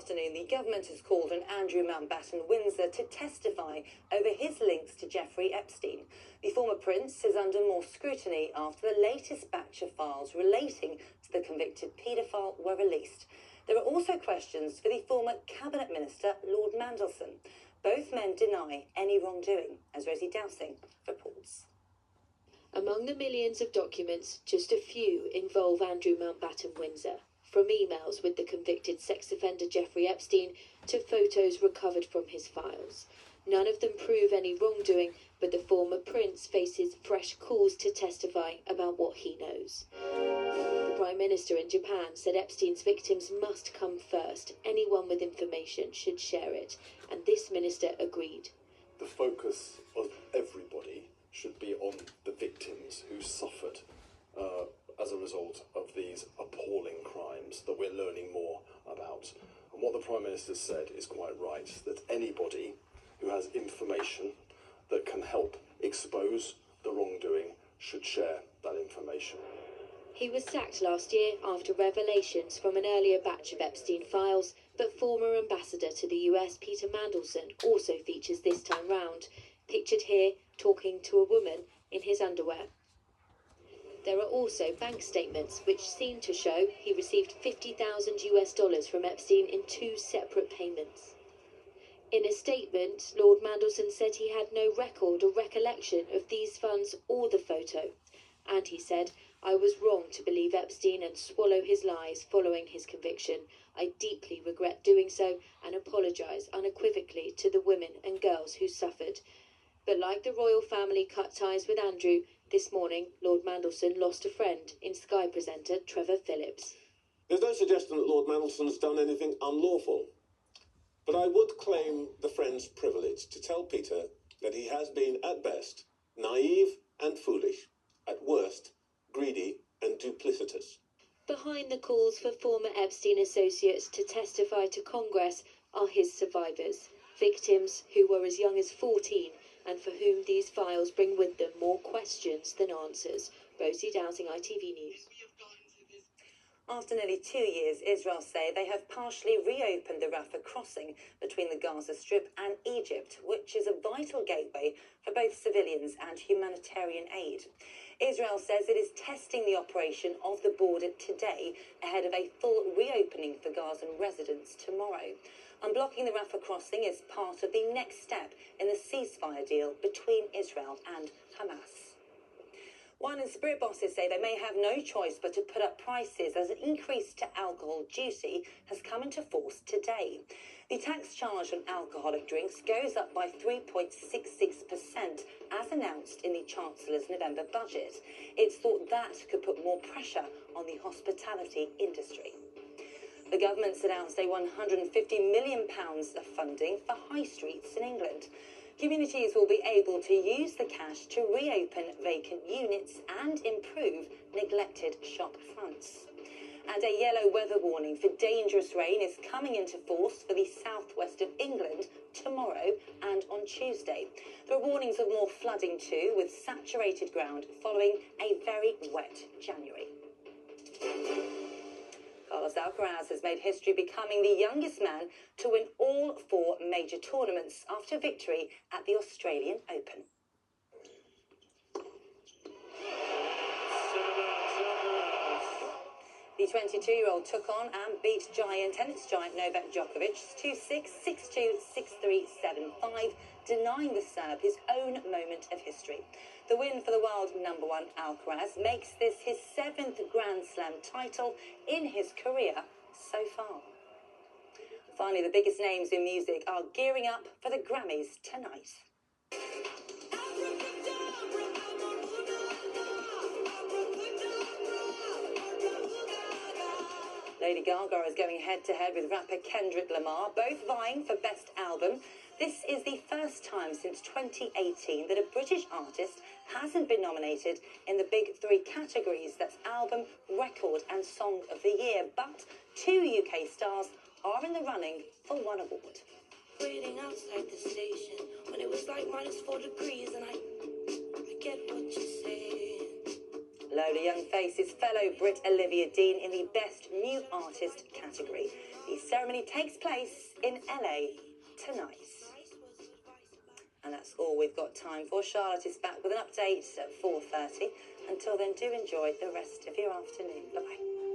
afternoon, the government has called on Andrew Mountbatten Windsor to testify over his links to Jeffrey Epstein. The former prince is under more scrutiny after the latest batch of files relating to the convicted paedophile were released. There are also questions for the former cabinet minister, Lord Mandelson. Both men deny any wrongdoing, as Rosie Dowsing reports. Among the millions of documents, just a few involve Andrew Mountbatten Windsor. From emails with the convicted sex offender Jeffrey Epstein to photos recovered from his files. None of them prove any wrongdoing, but the former prince faces fresh calls to testify about what he knows. The Prime Minister in Japan said Epstein's victims must come first. Anyone with information should share it, and this minister agreed. The focus of everybody should be on the victims who suffered as a result of these appalling crimes that we're learning more about. And what the Prime Minister said is quite right, that anybody who has information that can help expose the wrongdoing should share that information. He was sacked last year after revelations from an earlier batch of Epstein files, but former ambassador to the US, Peter Mandelson, also features this time round, pictured here talking to a woman in his underwear. There are also bank statements which seem to show he received $50,000 from Epstein in 2 separate payments. In a statement, Lord Mandelson said he had no record or recollection of these funds or the photo, and he said, "I was wrong to believe Epstein and swallow his lies following his conviction. I deeply regret doing so and apologise unequivocally to the women and girls who suffered." But like the royal family cut ties with Andrew, this morning Lord Mandelson lost a friend in Sky presenter Trevor Phillips. There's no suggestion that Lord Mandelson's done anything unlawful, but I would claim the friend's privilege to tell Peter that he has been, at best, naive and foolish, at worst, greedy and duplicitous. Behind the calls for former Epstein associates to testify to Congress are his survivors, victims who were as young as 14 and for whom these files bring with them more questions than answers. Rosie Dowsing, ITV News. After nearly 2 years, Israel say they have partially reopened the Rafa crossing between the Gaza Strip and Egypt, which is a vital gateway for both civilians and humanitarian aid. Israel says it is testing the operation of the border today ahead of a full reopening for Gazan residents tomorrow. Unblocking the Rafa crossing is part of the next step in the ceasefire deal between Israel and Hamas. Wine and spirit bosses say they may have no choice but to put up prices as an increase to alcohol duty has come into force today. The tax charge on alcoholic drinks goes up by 3.66%, as announced in the Chancellor's November budget. It's thought that could put more pressure on the hospitality industry. The government's announced a £150 million of funding for high streets in England. Communities will be able to use the cash to reopen vacant units and improve neglected shop fronts. And a yellow weather warning for dangerous rain is coming into force for the southwest of England tomorrow and on Tuesday. There are warnings of more flooding too, with saturated ground following a very wet January. Alcaraz has made history, becoming the youngest man to win all 4 major tournaments after victory at the Australian Open. The 22-year-old took on and beat tennis giant Novak Djokovic 2-6, 6-2, 6-3, 7-5, denying the Serb his own moment of history. The win for the world number 1 Alcaraz makes this his 7th Grand Slam title in his career so far. Finally, the biggest names in music are gearing up for the Grammys tonight. Lady Gaga is going head-to-head with rapper Kendrick Lamar, both vying for Best Album. This is the first time since 2018 that a British artist hasn't been nominated in the big 3 categories, that's Album, Record and Song of the Year. But 2 UK stars are in the running for 1 award. Waiting outside the station when it was like -4 degrees, and I get what you're saying. Lola Young faces fellow Brit Olivia Dean in the Best New Artist category. The ceremony takes place in LA tonight. And that's all we've got time for. Charlotte is back with an update at 4:30. Until then, do enjoy the rest of your afternoon. Bye-bye.